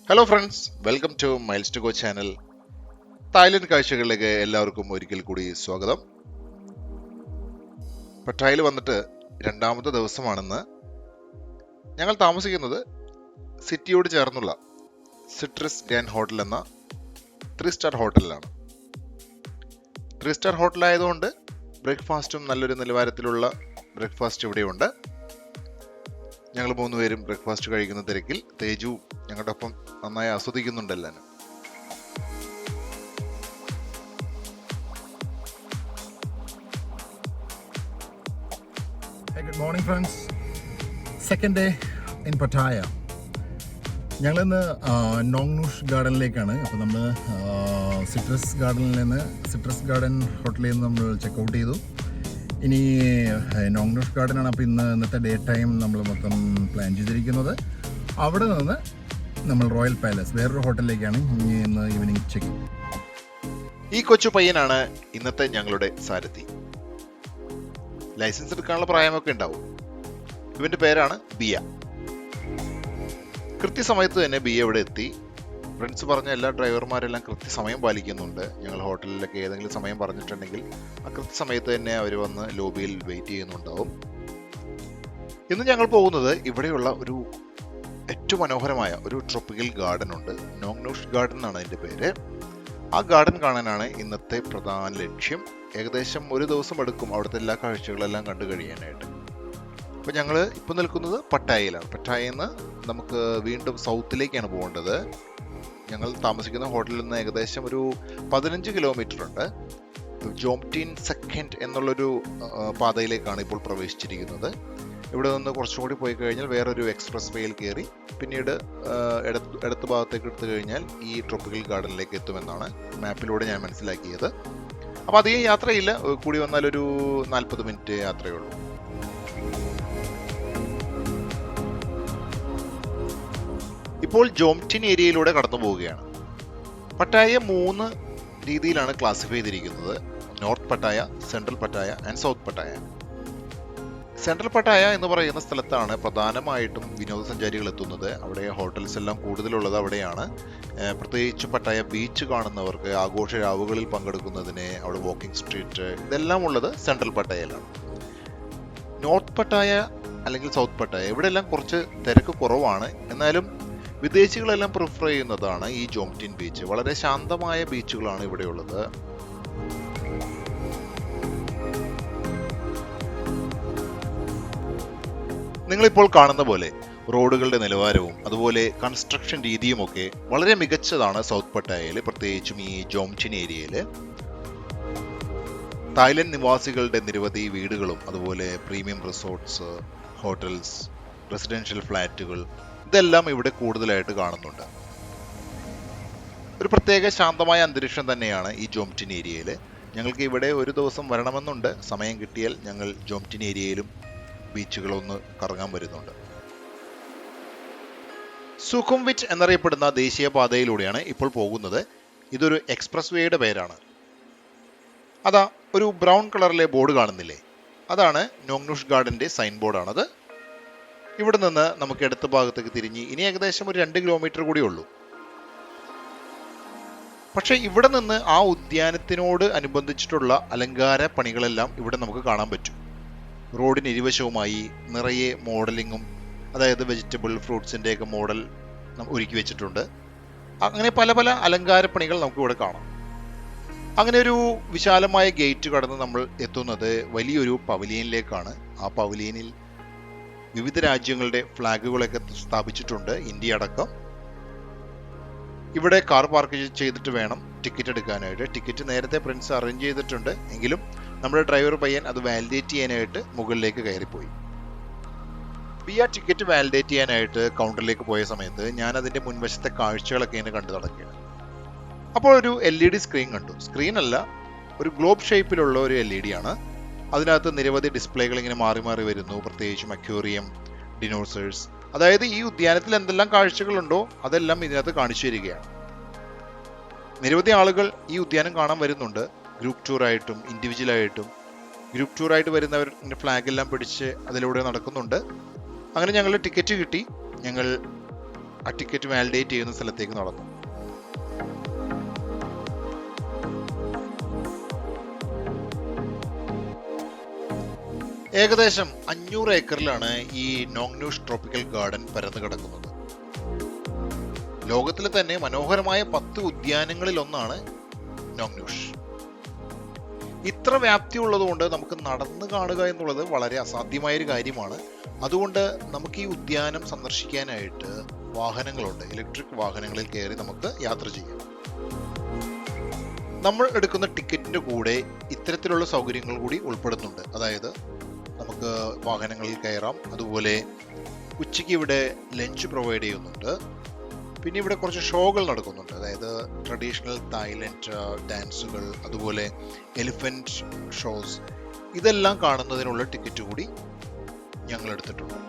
Hello friends, welcome to Miles to Go channel. Thailand കാഴ്ചകളിലേക്ക് എല്ലാവർക്കും ഒരിക്കൽ കൂടി സ്വാഗതം. പട്ടായയിൽ വന്നിട്ട് രണ്ടാമത്തെ ദിവസമാണെന്ന്. ഞങ്ങൾ താമസിക്കുന്നത് സിറ്റിയോട് ചേർന്നുള്ള സിട്രസ് ഗ്രാൻഡ് ഹോട്ടൽ എന്ന 3 സ്റ്റാർ ഹോട്ടലിലാണ്. 3 സ്റ്റാർ ഹോട്ടലായതുകൊണ്ട് ബ്രേക്ക്ഫാസ്റ്റും നല്ലൊരു നിലവാരത്തിലുള്ള ബ്രേക്ക്ഫാസ്റ്റ് ഇവിടെയുണ്ട്. ഞങ്ങൾ 3 പേരും ബ്രേക്ക്ഫാസ്റ്റ് കഴിക്കുന്ന തിരക്കിൽ തേജു ഞങ്ങളുടെ ഒപ്പം നന്നായി ആസ്വദിക്കുന്നുണ്ടല്ലോ. Good morning friends. Second day in Pattaya. ഞങ്ങളിന്ന് നോങ്നൂഷ് ഗാർഡനിലേക്കാണ്. അപ്പോൾ നമ്മൾ സിട്രസ് ഗാർഡൻ ഹോട്ടലിൽ നിന്ന് നമ്മൾ ചെക്കൗട്ട് ചെയ്തു. ഇനി നോങ്നൂഷ് ഗാർഡനാണ്. അപ്പോൾ ഇന്നത്തെ ഡേ ടൈം നമ്മൾ മൊത്തം പ്ലാൻ ചെയ്തിരിക്കുന്നത്. അവിടെ നിന്ന് നമ്മൾ റോയൽ പാലസ് വേറൊരു ഹോട്ടലിലേക്കാണ് ഇന്ന് ഈവനിങ് ചെക്ക്. ഈ കൊച്ചു പയ്യനാണ് ഇന്നത്തെ ഞങ്ങളുടെ സാരഥി. ലൈസൻസ് എടുക്കാനുള്ള പ്രായമൊക്കെ ഉണ്ടാവും. ഇവന്റെ പേരാണ് ബിയ. കൃത്യസമയത്ത് തന്നെ ബിയ ഇവിടെ എത്തി. ഫ്രണ്ട്സ് പറഞ്ഞ എല്ലാ ഡ്രൈവർമാരെല്ലാം കൃത്യസമയം പാലിക്കുന്നുണ്ട്. ഞങ്ങൾ ഹോട്ടലിലൊക്കെ ഏതെങ്കിലും സമയം പറഞ്ഞിട്ടുണ്ടെങ്കിൽ ആ കൃത്യസമയത്ത് തന്നെ അവർ വന്ന് ലോബിയിൽ വെയിറ്റ് ചെയ്യുന്നുണ്ടാവും. ഇന്ന് ഞങ്ങൾ പോകുന്നത് ഇവിടെയുള്ള ഒരു ഏറ്റവും മനോഹരമായ ഒരു ട്രോപ്പിക്കൽ ഗാർഡൻ ഉണ്ട്. നോങ്നൂഷ് ഗാർഡൻ എന്നാണ് അതിൻ്റെ പേര്. ആ ഗാർഡൻ കാണാനാണ് ഇന്നത്തെ പ്രധാന ലക്ഷ്യം. ഏകദേശം ഒരു ദിവസം എടുക്കും അവിടുത്തെ എല്ലാ കാഴ്ചകളെല്ലാം കണ്ടു കഴിയാനായിട്ട്. അപ്പോൾ ഞങ്ങൾ ഇപ്പോൾ നിൽക്കുന്നത് പട്ടായയിലാണ്. പട്ടായയിൽ നിന്ന് നമുക്ക് വീണ്ടും സൗത്തിലേക്കാണ് പോകേണ്ടത്. ഞങ്ങൾ താമസിക്കുന്ന ഹോട്ടലിൽ നിന്ന് ഏകദേശം ഒരു 15 കിലോമീറ്റർ ഉണ്ട്. ജോംടീൻ സെക്കൻഡ് എന്നുള്ളൊരു പാതയിലേക്കാണ് ഇപ്പോൾ പ്രവേശിച്ചിരിക്കുന്നത്. ഇവിടെ നിന്ന് കുറച്ചും കൂടി പോയി കഴിഞ്ഞാൽ വേറൊരു എക്സ്പ്രസ് വേയിൽ കയറി പിന്നീട് ഇടത്ത് ഭാഗത്തേക്ക് എടുത്തു കഴിഞ്ഞാൽ ഈ ട്രോപ്പിക്കൽ ഗാർഡനിലേക്ക് എത്തുമെന്നാണ് മാപ്പിലൂടെ ഞാൻ മനസ്സിലാക്കിയത്. അപ്പോൾ അധികം യാത്രയില്ല, കൂടി വന്നാൽ ഒരു 40 മിനിറ്റ് യാത്രയേ ഉള്ളൂ. ഇപ്പോൾ ജോംടിൻ ഏരിയയിലൂടെ കടന്നു പോവുകയാണ്. പട്ടായ 3 രീതിയിലാണ് ക്ലാസിഫൈ ചെയ്തിരിക്കുന്നത്: north Pattaya, central Pattaya and south Pattaya. Central Pattaya എന്ന് പറയുന്ന സ്ഥലത്താണ് പ്രധാനമായിട്ടും വിനോദസഞ്ചാരികൾ എത്തുന്നത്. അവിടെ ഹോട്ടൽസ് എല്ലാം കൂടുതലുള്ളത് അവിടെയാണ്. പ്രത്യേകിച്ച് പട്ടായ ബീച്ച് കാണുന്നവർക്ക്, ആഘോഷ രാവുകളിൽ പങ്കെടുക്കുന്നതിന്, അവിടെ വാക്കിംഗ് സ്ട്രീറ്റ്, ഇതെല്ലാം ഉള്ളത് സെൻട്രൽ പട്ടായയിലാണ്. നോർത്ത് പട്ടായ അല്ലെങ്കിൽ സൗത്ത് പട്ടായ ഇവിടെയെല്ലാം കുറച്ച് തിരക്ക് കുറവാണ്. എന്നാലും വിദേശികളെല്ലാം പ്രിഫർ ചെയ്യുന്നതാണ് ഈ ജോംടിൻ ബീച്ച്. വളരെ ശാന്തമായ ബീച്ചുകളാണ് ഇവിടെയുള്ളത്. നിങ്ങളിപ്പോൾ കാണുന്ന പോലെ റോഡുകളുടെ നിലവാരവും അതുപോലെ കൺസ്ട്രക്ഷൻ രീതിയുമൊക്കെ വളരെ മികച്ചതാണ് സൗത്ത് പട്ടായയിൽ, പ്രത്യേകിച്ചും ഈ ജോംടിൻ ഏരിയയിൽ. തായ്ലൻഡ് നിവാസികളുടെ നിരവധി വീടുകളും അതുപോലെ പ്രീമിയം റിസോർട്ട്സ്, ഹോട്ടൽസ്, റെസിഡൻഷ്യൽ ഫ്ലാറ്റുകൾ, ഇതെല്ലാം ഇവിടെ കൂടുതലായിട്ട് കാണുന്നുണ്ട്. ഒരു പ്രത്യേക ശാന്തമായ അന്തരീക്ഷം തന്നെയാണ് ഈ ജോംടിൻ ഏരിയയിൽ. ഞങ്ങൾക്ക് ഇവിടെ ഒരു ദിവസം വരണമെന്നുണ്ട്. സമയം കിട്ടിയാൽ ഞങ്ങൾ ജോംടിൻ ഏരിയയിലും ബീച്ചുകളൊന്ന് കറങ്ങാൻ വരുന്നുണ്ട്. സുഖുംവിറ്റ് എന്നറിയപ്പെടുന്ന ദേശീയപാതയിലൂടെയാണ് ഇപ്പോൾ പോകുന്നത്. ഇതൊരു എക്സ്പ്രസ് വേയുടെ പേരാണ്. അതാ ഒരു ബ്രൗൺ കളറിലെ ബോർഡ് കാണുന്നില്ലേ, അതാണ് നോങ്നൂഷ് ഗാർഡന്റെ സൈൻ ബോർഡാണത്. ഇവിടെ നിന്ന് നമുക്ക് ഇടത്ത് ഭാഗത്തേക്ക് തിരിഞ്ഞ് ഇനി ഏകദേശം ഒരു 2 കിലോമീറ്റർ കൂടി ഉള്ളൂ. പക്ഷെ ഇവിടെ നിന്ന് ആ ഉദ്യാനത്തിനോട് അനുബന്ധിച്ചിട്ടുള്ള അലങ്കാര പണികളെല്ലാം ഇവിടെ നമുക്ക് കാണാൻ പറ്റും. റോഡിന് ഇരുവശവുമായി നിറയെ മോഡലിങ്ങും, അതായത് വെജിറ്റബിൾ ഫ്രൂട്ട്സിൻ്റെ ഒക്കെ മോഡൽ ഒരുക്കി വെച്ചിട്ടുണ്ട്. അങ്ങനെ പല പല അലങ്കാര പണികൾ നമുക്ക് ഇവിടെ കാണാം. അങ്ങനെ ഒരു വിശാലമായ ഗേറ്റ് കടന്ന് നമ്മൾ എത്തുന്നത് വലിയൊരു പവലിയനിലേക്കാണ്. ആ പവലിയനിൽ വിവിധ രാജ്യങ്ങളുടെ ഫ്ലാഗുകളൊക്കെ സ്ഥാപിച്ചിട്ടുണ്ട്, ഇന്ത്യ അടക്കം. ഇവിടെ കാർ പാർക്ക് ചെയ്തിട്ട് വേണം ടിക്കറ്റ് എടുക്കാനായിട്ട്. ടിക്കറ്റ് നേരത്തെ പ്രിൻസ് അറേഞ്ച് ചെയ്തിട്ടുണ്ട്, എങ്കിലും നമ്മുടെ ഡ്രൈവർ പയ്യൻ അത് വാലിഡേറ്റ് ചെയ്യാനായിട്ട് മുകളിലേക്ക് കയറിപ്പോയി. ബിയ ടിക്കറ്റ് വാലിഡേറ്റ് ചെയ്യാനായിട്ട് കൗണ്ടറിലേക്ക് പോയ സമയത്ത് ഞാൻ അതിൻ്റെ മുൻവശത്തെ കാഴ്ചകളൊക്കെ ഇങ്ങനെ കണ്ടു നടക്കുകയാണ്. അപ്പോൾ ഒരു LED സ്ക്രീൻ കണ്ടു. സ്ക്രീൻ അല്ല, ഒരു ഗ്ലോബ് ഷേപ്പിലുള്ള ഒരു LED ആണ്. അതിനകത്ത് നിരവധി ഡിസ്പ്ലേകൾ ഇങ്ങനെ മാറി മാറി വരുന്നു. പ്രത്യേകിച്ചും അക്വേറിയം, ഡിനോസേഴ്സ്, അതായത് ഈ ഉദ്യാനത്തിൽ എന്തെല്ലാം കാഴ്ചകളുണ്ടോ അതെല്ലാം ഇതിനകത്ത് കാണിച്ചു തരികയാണ്. നിരവധി ആളുകൾ ഈ ഉദ്യാനം കാണാൻ വരുന്നുണ്ട്, ഗ്രൂപ്പ് ടൂറായിട്ടും ഇൻഡിവിജ്വലായിട്ടും. ഗ്രൂപ്പ് ടൂറായിട്ട് വരുന്നവർ ഫ്ലാഗെല്ലാം പിടിച്ച് അതിലൂടെ നടക്കുന്നുണ്ട്. അങ്ങനെ ഞങ്ങൾ ടിക്കറ്റ് കിട്ടി. ഞങ്ങൾ ആ ടിക്കറ്റ് വാലിഡേറ്റ് ചെയ്യുന്ന സ്ഥലത്തേക്ക് നടന്നു. ഏകദേശം 500 ഏക്കറിലാണ് ഈ നോങ്നൂഷ് ട്രോപ്പിക്കൽ ഗാർഡൻ പരന്നു കിടക്കുന്നത്. ലോകത്തിലെ തന്നെ മനോഹരമായ 10 ഉദ്യാനങ്ങളിൽ ഒന്നാണ് നോങ്നൂഷ്. ഇത്ര വ്യാപ്തി ഉള്ളതുകൊണ്ട് നമുക്ക് നടന്നു കാണുക എന്നുള്ളത് വളരെ അസാധ്യമായൊരു കാര്യമാണ്. അതുകൊണ്ട് നമുക്ക് ഈ ഉദ്യാനം സന്ദർശിക്കാനായിട്ട് വാഹനങ്ങളുണ്ട്. ഇലക്ട്രിക് വാഹനങ്ങളിൽ കയറി നമുക്ക് യാത്ര ചെയ്യാം. നമ്മൾ എടുക്കുന്ന ടിക്കറ്റിന്റെ കൂടെ ഇത്തരത്തിലുള്ള സൗകര്യങ്ങൾ കൂടി ഉൾപ്പെടുന്നുണ്ട്. അതായത് നമുക്ക് വാഹനങ്ങളിൽ കയറാം, അതുപോലെ ഉച്ചയ്ക്ക് ഇവിടെ ലഞ്ച് പ്രൊവൈഡ് ചെയ്യുന്നുണ്ട്. പിന്നെ ഇവിടെ കുറച്ച് ഷോകൾ നടക്കുന്നുണ്ട്. അതായത് ട്രഡീഷണൽ തായ്ലൻഡ് ഡാൻസുകൾ, അതുപോലെ എലിഫന്റ് ഷോസ്, ഇതെല്ലാം കാണുന്നതിനുള്ള ടിക്കറ്റ് കൂടി ഞങ്ങൾ എടുത്തിട്ടുണ്ട്.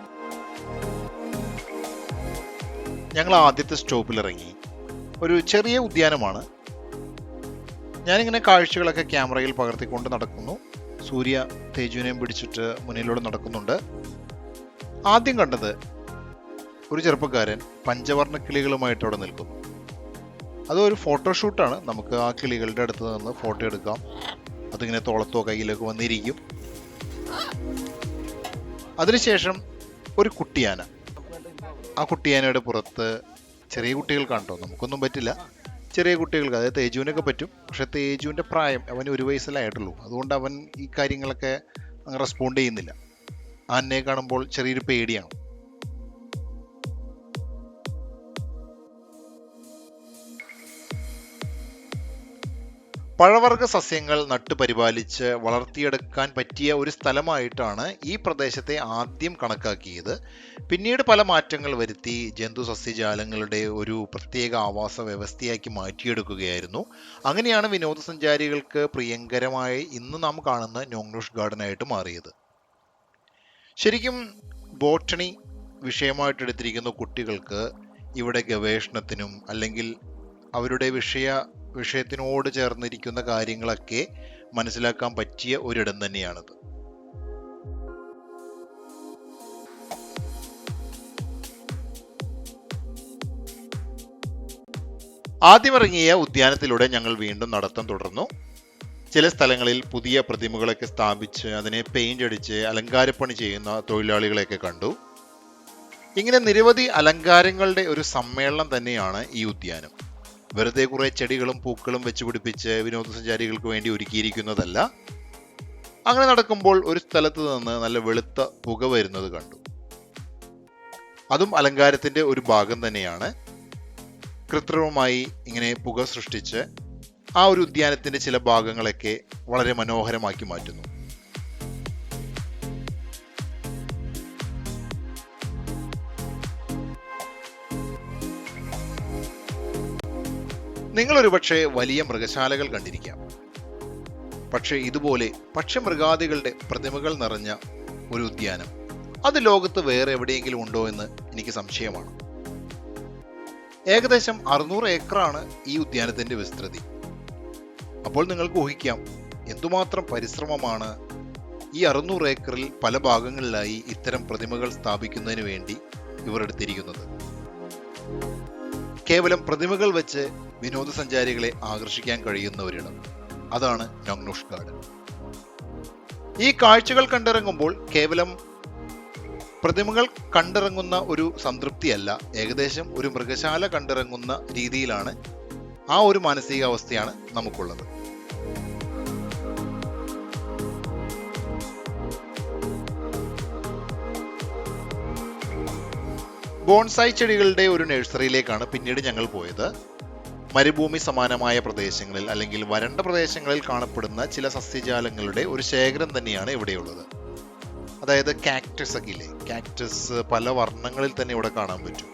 ഞങ്ങൾ ആദ്യത്തെ സ്റ്റോപ്പിൽ ഇറങ്ങി. ഒരു ചെറിയ ഉദ്യാനമാണ്. ഞാനിങ്ങനെ കാഴ്ചകളൊക്കെ ക്യാമറയിൽ പകർത്തിക്കൊണ്ട് നടക്കുന്നു. സൂര്യ തേജുവിനെയും പിടിച്ചിട്ട് മുന്നിലൂടെ നടക്കുന്നുണ്ട്. ആദ്യം കണ്ടത് ഒരു ചെറുപ്പക്കാരൻ പഞ്ചവർണ്ണ കിളികളുമായിട്ട് അവിടെ നിൽക്കുന്നു. അതൊരു ഫോട്ടോഷൂട്ടാണ്. നമുക്ക് ആ കിളികളുടെ അടുത്ത് നിന്ന് ഫോട്ടോ എടുക്കാം. അതിങ്ങനെ തോളത്തോ കയ്യിലൊക്കെ വന്നിരിക്കും. അതിനുശേഷം ഒരു കുട്ടിയാന. ആ കുട്ടിയാനയുടെ പുറത്ത് ചെറിയ കുട്ടികൾക്കാണ് കേട്ടോ, നമുക്കൊന്നും പറ്റില്ല. ചെറിയ കുട്ടികൾക്ക്, അതായത് തേജുവിനൊക്കെ പറ്റും. പക്ഷെ തേജുവിൻ്റെ പ്രായം, അവന് 1 വയസ്സല്ലേ ആയിട്ടുള്ളൂ. അതുകൊണ്ട് അവൻ ഈ കാര്യങ്ങളൊക്കെ റെസ്പോണ്ട് ചെയ്യുന്നില്ല. ആനയെ കാണുമ്പോൾ ചെറിയൊരു പേടിയാണ്. പഴവർഗ സസ്യങ്ങൾ നട്ടുപരിപാലിച്ച് വളർത്തിയെടുക്കാൻ പറ്റിയ ഒരു സ്ഥലമായിട്ടാണ് ഈ പ്രദേശത്തെ ആദ്യം കണക്കാക്കിയത്. പിന്നീട് പല മാറ്റങ്ങൾ വരുത്തി ജന്തു സസ്യജാലങ്ങളുടെ ഒരു പ്രത്യേക ആവാസ വ്യവസ്ഥയാക്കി മാറ്റിയെടുക്കുകയായിരുന്നു. അങ്ങനെയാണ് വിനോദസഞ്ചാരികൾക്ക് പ്രിയങ്കരമായി ഇന്ന് നാം കാണുന്ന നോങ്നൂഷ് ഗാർഡനായിട്ട് മാറിയത്. ശരിക്കും ബോട്ടണി വിഷയമായിട്ടെടുത്തിരിക്കുന്ന കുട്ടികൾക്ക് ഇവിടെ ഗവേഷണത്തിനും അല്ലെങ്കിൽ അവരുടെ വിഷയത്തിനോട് ചേർന്നിരിക്കുന്ന കാര്യങ്ങളൊക്കെ മനസ്സിലാക്കാൻ പറ്റിയ ഒരിടം തന്നെയാണത്. ആദ്യമിറങ്ങിയ ഉദ്യാനത്തിലൂടെ ഞങ്ങൾ വീണ്ടും നടത്തം തുടർന്നു. ചില സ്ഥലങ്ങളിൽ പുതിയ പ്രതിമകളൊക്കെ സ്ഥാപിച്ച് അതിനെ പെയിന്റ് അടിച്ച് അലങ്കാരപ്പണി ചെയ്യുന്ന തൊഴിലാളികളെയൊക്കെ കണ്ടു. ഇങ്ങനെ നിരവധി അലങ്കാരങ്ങളുടെ ഒരു സമ്മേളനം തന്നെയാണ് ഈ ഉദ്യാനം. വെറുതെ കുറെ ചെടികളും പൂക്കളും വെച്ച് പിടിപ്പിച്ച് വിനോദസഞ്ചാരികൾക്ക് വേണ്ടി ഒരുക്കിയിരിക്കുന്നതല്ല. അങ്ങനെ നടക്കുമ്പോൾ ഒരു സ്ഥലത്ത് നിന്ന് നല്ല വെളുത്ത പുക വരുന്നത് കണ്ടു. അതും അലങ്കാരത്തിന്റെ ഒരു ഭാഗം തന്നെയാണ്. കൃത്രിമമായി ഇങ്ങനെ പുക സൃഷ്ടിച്ച് ആ ഒരു ഉദ്യാനത്തിന്റെ ചില ഭാഗങ്ങളൊക്കെ വളരെ മനോഹരമാക്കി മാറ്റുന്നു. നിങ്ങളൊരു പക്ഷേ വലിയ മൃഗശാലകൾ കണ്ടിരിക്കാം. പക്ഷേ ഇതുപോലെ പക്ഷിമൃഗാദികളുടെ പ്രതിമകൾ നിറഞ്ഞ ഒരു ഉദ്യാനം അത് ലോകത്ത് വേറെ എവിടെയെങ്കിലും ഉണ്ടോ എന്ന് എനിക്ക് സംശയമാണ്. ഏകദേശം 600 ഏക്കറാണ് ഈ ഉദ്യാനത്തിന്റെ വിസ്തൃതി. അപ്പോൾ നിങ്ങൾക്ക് ഊഹിക്കാം എന്തുമാത്രം പരിശ്രമമാണ് ഈ 600 ഏക്കറിൽ പല ഭാഗങ്ങളിലായി ഇത്തരം പ്രതിമകൾ സ്ഥാപിക്കുന്നതിന് വേണ്ടി ഇവർ എടുത്തിരിക്കുന്നത്. കേവലം പ്രതിമകൾ വെച്ച് വിനോദസഞ്ചാരികളെ ആകർഷിക്കാൻ കഴിയുന്ന ഒരിടം, അതാണ് നോങ്നൂഷ് ഗാർഡൻ. ഈ കാഴ്ചകൾ കണ്ടിറങ്ങുമ്പോൾ കേവലം പ്രതിമകൾ കണ്ടിറങ്ങുന്ന ഒരു സംതൃപ്തിയല്ല, ഏകദേശം ഒരു മൃഗശാല കണ്ടിറങ്ങുന്ന രീതിയിലാണ് ആ ഒരു മാനസികാവസ്ഥയാണ് നമുക്കുള്ളത്. ബോൺസായി ചെടികളുടെ ഒരു നഴ്സറിയിലേക്കാണ് പിന്നീട് ഞങ്ങൾ പോയത്. മരുഭൂമി സമാനമായ പ്രദേശങ്ങളിൽ അല്ലെങ്കിൽ വരണ്ട പ്രദേശങ്ങളിൽ കാണപ്പെടുന്ന ചില സസ്യജാലങ്ങളുടെ ഒരു ശേഖരം തന്നെയാണ് ഇവിടെയുള്ളത്. അതായത് കാക്ടസ് ഒക്കെ ഇല്ലേ, കാക്ടസ് പല വർണ്ണങ്ങളിൽ തന്നെ ഇവിടെ കാണാൻ പറ്റും.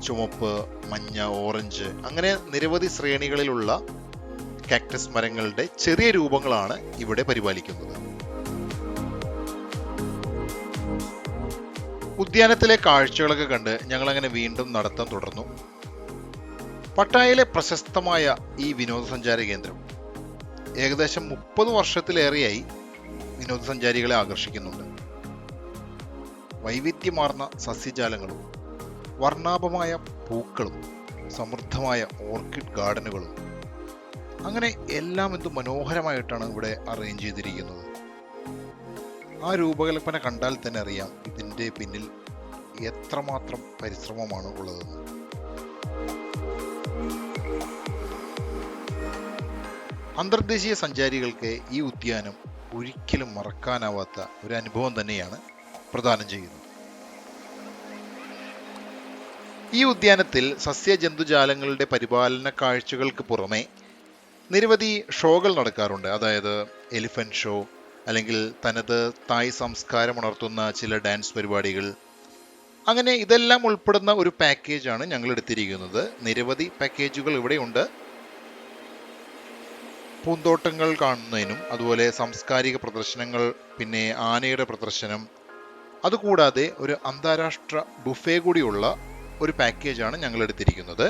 ചുവപ്പ്, മഞ്ഞ, ഓറഞ്ച്, അങ്ങനെ നിരവധി ശ്രേണികളിലുള്ള കാക്ടസ് മരങ്ങളുടെ ചെറിയ രൂപങ്ങളാണ് ഇവിടെ പരിപാലിക്കുന്നത്. ഉദ്യാനത്തിലെ കാഴ്ചകളൊക്കെ കണ്ട് ഞങ്ങളങ്ങനെ വീണ്ടും നടത്തം തുടർന്നു. പട്ടായയിലെ പ്രശസ്തമായ ഈ വിനോദസഞ്ചാര കേന്ദ്രം ഏകദേശം 30 വർഷത്തിലേറെയായി വിനോദസഞ്ചാരികളെ ആകർഷിക്കുന്നുണ്ട്. വൈവിധ്യമാർന്ന സസ്യജാലങ്ങളും വർണ്ണാഭമായ പൂക്കളും സമൃദ്ധമായ ഓർക്കിഡ് ഗാർഡനുകളും, അങ്ങനെ എല്ലാം എന്ത് മനോഹരമായിട്ടാണ് ഇവിടെ അറേഞ്ച് ചെയ്തിരിക്കുന്നത്. ആ രൂപകൽപ്പന കണ്ടാൽ തന്നെ അറിയാം ഇതിൻ്റെ പിന്നിൽ എത്രമാത്രം പരിശ്രമമാണ് ഉള്ളതെന്ന്. അന്തർദേശീയ സഞ്ചാരികൾക്ക് ഈ ഉദ്യാനം ഒരിക്കലും മറക്കാനാവാത്ത ഒരു അനുഭവം തന്നെയാണ് പ്രദാനം ചെയ്യുന്നത്. ഈ ഉദ്യാനത്തിൽ സസ്യജന്തുജാലങ്ങളുടെ പരിപാലന കാഴ്ചകൾക്ക് പുറമെ നിരവധി ഷോകൾ നടക്കാറുണ്ട്. അതായത് എലിഫന്റ് ഷോ, അല്ലെങ്കിൽ തനത് തായ് സംസ്കാരം ഉണർത്തുന്ന ചില ഡാൻസ് പരിപാടികൾ, അങ്ങനെ ഇതെല്ലാം ഉൾപ്പെടുന്ന ഒരു പാക്കേജാണ് ഞങ്ങൾ എടുത്തിരിക്കുന്നത്. നിരവധി പാക്കേജുകൾ ഇവിടെയുണ്ട്. പൂന്തോട്ടങ്ങൾ കാണുന്നതിനും അതുപോലെ സാംസ്കാരിക പ്രദർശനങ്ങൾ, പിന്നെ ആനയുടെ പ്രദർശനം, അതുകൂടാതെ ഒരു അന്താരാഷ്ട്ര ബുഫേ കൂടിയുള്ള ഒരു പാക്കേജാണ് ഞങ്ങൾ എടുത്തിരിക്കുന്നത്.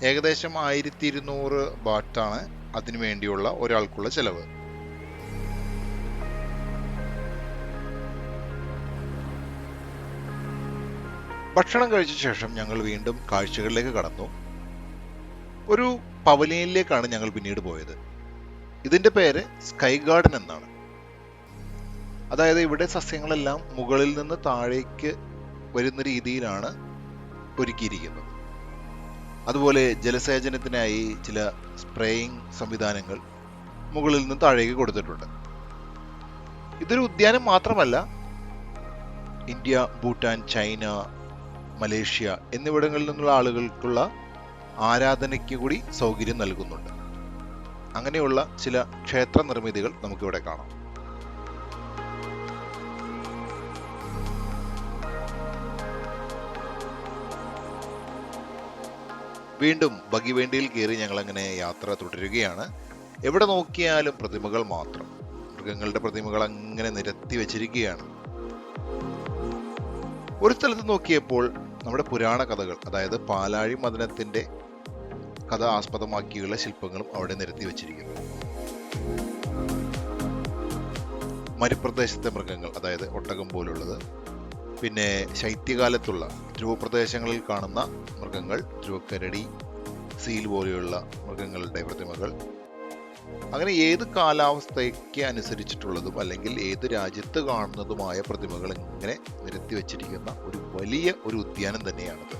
ഏകദേശം 1200 ബാട്ടാണ് അതിനു വേണ്ടിയുള്ള ഒരാൾക്കുള്ള ചെലവ്. ഭക്ഷണം കഴിച്ച ശേഷം ഞങ്ങൾ വീണ്ടും കാഴ്ചകളിലേക്ക് കടന്നു. ഒരു പവലിയനിലേക്കാണ് ഞങ്ങൾ പിന്നീട് പോയത്. ഇതിന്റെ പേര് സ്കൈ ഗാർഡൻ എന്നാണ്. അതായത് ഇവിടെ സസ്യങ്ങളെല്ലാം മുകളിൽ നിന്ന് താഴേക്ക് വരുന്ന രീതിയിലാണ് ഒരുക്കിയിരിക്കുന്നത്. അതുപോലെ ജലസേചനത്തിനായി ചില സ്പ്രേയിങ് സംവിധാനങ്ങൾ മുകളിൽ നിന്ന് താഴേക്ക് കൊടുത്തിട്ടുണ്ട്. ഇതൊരു ഉദ്യാനം മാത്രമല്ല, ഇന്ത്യ, ഭൂട്ടാൻ, ചൈന, മലേഷ്യ എന്നിവിടങ്ങളിൽ നിന്നുള്ള ആളുകൾക്കുള്ള ആരാധനയ്ക്ക് കൂടി സൗകര്യം നൽകുന്നുണ്ട്. അങ്ങനെയുള്ള ചില ക്ഷേത്ര നിർമ്മിതികൾ നമുക്കിവിടെ കാണാം. വീണ്ടും ബഗിവേണ്ടിയിൽ കയറി ഞങ്ങൾ അങ്ങനെ യാത്ര തുടരുകയാണ്. എവിടെ നോക്കിയാലും പ്രതിമകൾ മാത്രം, മൃഗങ്ങളുടെ പ്രതിമകൾ അങ്ങനെ നിരത്തി വെച്ചിരിക്കുകയാണ്. ഒരു സ്ഥലത്ത് നോക്കിയപ്പോൾ നമ്മുടെ പുരാണ കഥകൾ, അതായത് പാലാഴി മദനത്തിന്റെ കഥ ആസ്പദമാക്കിയുള്ള ശില്പങ്ങളും അവിടെ നിരത്തി വെച്ചിരിക്കുന്നു. മരുപ്രദേശത്തെ മൃഗങ്ങൾ, അതായത് ഒട്ടകം പോലുള്ളത്, പിന്നെ ശൈത്യകാലത്തുള്ള ധ്രുവപ്രദേശങ്ങളിൽ കാണുന്ന മൃഗങ്ങൾ, ധ്രുവക്കരടി, സീൽ പോലെയുള്ള മൃഗങ്ങളുടെ പ്രതിമകൾ, അങ്ങനെ ഏത് കാലാവസ്ഥയ്ക്ക് അനുസരിച്ചിട്ടുള്ളതും അല്ലെങ്കിൽ ഏത് രാജ്യത്ത് കാണുന്നതുമായ പ്രതിമകൾ ഇങ്ങനെ നിരത്തി വെച്ചിരിക്കുന്ന ഒരു വലിയ ഒരു ഉദ്യാനം തന്നെയാണിത്.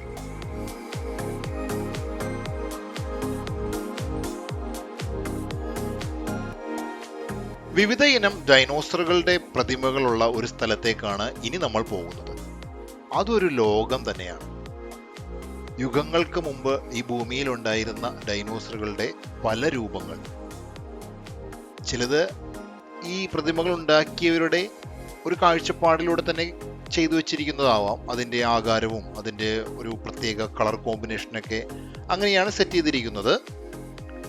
വിവിധ ഇനം ഡൈനോസറുകളുടെ പ്രതിമകളുള്ള ഒരു സ്ഥലത്തേക്കാണ് ഇനി നമ്മൾ പോകുന്നത്. അതൊരു ലോകം തന്നെയാണ്. യുഗങ്ങൾക്ക് മുമ്പ് ഈ ഭൂമിയിൽ ഉണ്ടായിരുന്ന ഡൈനോസറുകളുടെ പല രൂപങ്ങൾ, ചിലത് ഈ പ്രതിമകൾ ഉണ്ടാക്കിയവരുടെ ഒരു കാഴ്ചപ്പാടിലൂടെ തന്നെ ചെയ്തു വെച്ചിരിക്കുന്നതാവാം. അതിൻ്റെ ആകാരവും അതിൻ്റെ ഒരു പ്രത്യേക കളർ കോമ്പിനേഷനൊക്കെ അങ്ങനെയാണ് സെറ്റ് ചെയ്തിരിക്കുന്നത്.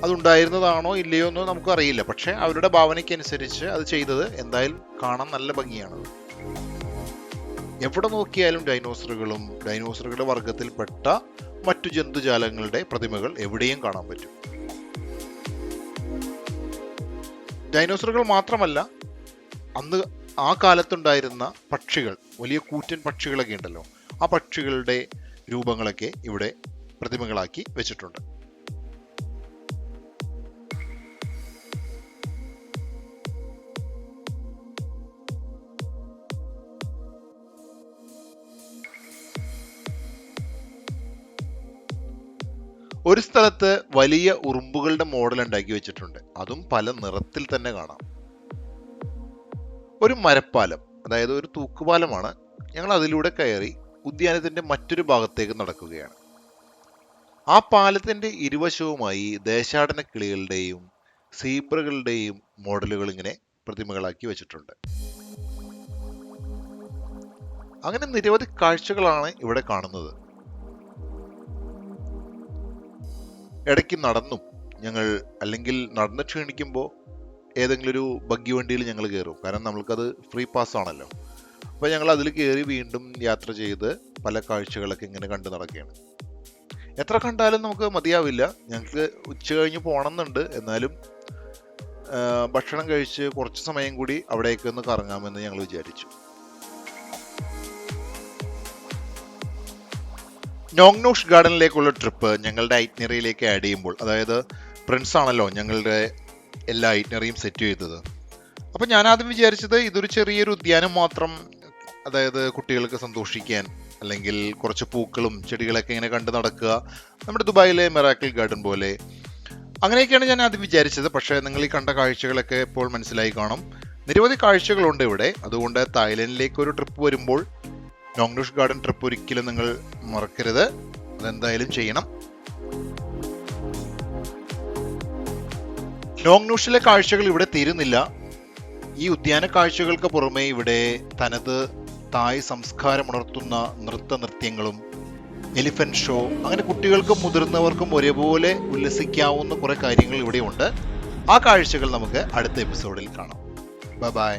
അതുണ്ടായിരുന്നതാണോ ഇല്ലയോ എന്ന് നമുക്കറിയില്ല. പക്ഷെ അവരുടെ ഭാവനയ്ക്കനുസരിച്ച് അത് ചെയ്തത് എന്തായാലും കാണാൻ നല്ല ഭംഗിയാണ്. എവിടെ നോക്കിയാലും ഡൈനോസറുകളും ഡൈനോസറുകളുടെ വർഗത്തിൽപ്പെട്ട മറ്റു ജന്തുജാലങ്ങളുടെ പ്രതിമകൾ എവിടെയും കാണാൻ പറ്റും. ഡൈനോസറുകൾ മാത്രമല്ല, അന്ന് ആ കാലത്തുണ്ടായിരുന്ന പക്ഷികൾ, വലിയ കൂറ്റൻ പക്ഷികളൊക്കെ ഉണ്ടല്ലോ, ആ പക്ഷികളുടെ രൂപങ്ങളൊക്കെ ഇവിടെ പ്രതിമകളാക്കി വെച്ചിട്ടുണ്ട്. ഒരു സ്ഥലത്ത് വലിയ ഉറുമ്പുകളുടെ മോഡൽ ഉണ്ടാക്കി വെച്ചിട്ടുണ്ട്. അതും പല നിറത്തിൽ തന്നെ കാണാം. ഒരു മരപ്പാലം, അതായത് ഒരു തൂക്കുപാലമാണ്. ഞങ്ങൾ അതിലൂടെ കയറി ഉദ്യാനത്തിന്റെ മറ്റൊരു ഭാഗത്തേക്ക് നടക്കുകയാണ്. ആ പാലത്തിന്റെ ഇരുവശവുമായി ദേശാടന കിളികളുടെയും സീബ്രകളുടെയും മോഡലുകൾ ഇങ്ങനെ പ്രതിമകളാക്കി വെച്ചിട്ടുണ്ട്. അങ്ങനെ നിരവധി കാഴ്ചകളാണ് ഇവിടെ കാണുന്നത്. ഇടയ്ക്ക് നടന്നും ഞങ്ങൾ, അല്ലെങ്കിൽ നടന്ന് ക്ഷീണിക്കുമ്പോൾ ഏതെങ്കിലും ഒരു ബഗ്ഗി വണ്ടിയിൽ ഞങ്ങൾ കയറും. കാരണം നമ്മൾക്കത് ഫ്രീ പാസ് ആണല്ലോ. അപ്പോൾ ഞങ്ങൾ അതിൽ കയറി വീണ്ടും യാത്ര ചെയ്ത് പല കാഴ്ചകളൊക്കെ ഇങ്ങനെ കണ്ടു നടക്കുകയാണ്. എത്ര കണ്ടാലും നമുക്ക് മതിയാവില്ല. ഞങ്ങൾക്ക് ഉച്ച കഴിഞ്ഞ് പോകണമെന്നുണ്ട്. എന്നാലും ഭക്ഷണം കഴിച്ച് കുറച്ച് സമയം കൂടി അവിടേക്ക് ഒന്ന് കറങ്ങാമെന്ന് ഞങ്ങൾ വിചാരിച്ചു. നോങ്നൂഷ് ഗാർഡനിലേക്കുള്ള ട്രിപ്പ് ഞങ്ങളുടെ ഐറ്റിനറിയിലേക്ക് ആഡ് ചെയ്യുമ്പോൾ, അതായത് പ്രിൻസ് ആണല്ലോ ഞങ്ങളുടെ എല്ലാ ഐറ്റിനറിയും സെറ്റ് ചെയ്തത്. അപ്പോൾ ഞാൻ ആദ്യം വിചാരിച്ചത് ഇതൊരു ചെറിയൊരു ഉദ്യാനം മാത്രം, അതായത് കുട്ടികൾക്ക് സന്തോഷിക്കാൻ, അല്ലെങ്കിൽ കുറച്ച് പൂക്കളും ചെടികളൊക്കെ ഇങ്ങനെ കണ്ടു നടക്കുക, നമ്മുടെ ദുബായിലെ മിറാക്കിൾ ഗാർഡൻ പോലെ, അങ്ങനെയൊക്കെയാണ് ഞാൻ ആദ്യം വിചാരിച്ചത്. പക്ഷേ നിങ്ങൾ ഈ കണ്ട കാഴ്ചകളൊക്കെ ഇപ്പോൾ മനസ്സിലായി കാണും, നിരവധി കാഴ്ചകളുണ്ട് ഇവിടെ. അതുകൊണ്ട് തായ്ലൻഡിലേക്ക് ഒരു ട്രിപ്പ് വരുമ്പോൾ നോങ്നൂഷ് ഗാർഡൻ ട്രിപ്പ് ഒരിക്കലും നിങ്ങൾ മറക്കരുത്, അതെന്തായാലും ചെയ്യണം. നോങ്നൂഷിലെ കാഴ്ചകൾ ഇവിടെ തീരുന്നില്ല. ഈ ഉദ്യാന കാഴ്ചകൾക്ക് പുറമെ ഇവിടെ തനത് തായ് സംസ്കാരം ഉണർത്തുന്ന നൃത്യങ്ങളും എലിഫന്റ് ഷോ, അങ്ങനെ കുട്ടികൾക്കും മുതിർന്നവർക്കും ഒരേപോലെ ഉല്ലസിക്കാവുന്ന കുറെ കാര്യങ്ങൾ ഇവിടെ ഉണ്ട്. ആ കാഴ്ചകൾ നമുക്ക് അടുത്ത എപ്പിസോഡിൽ കാണാം. ബൈ.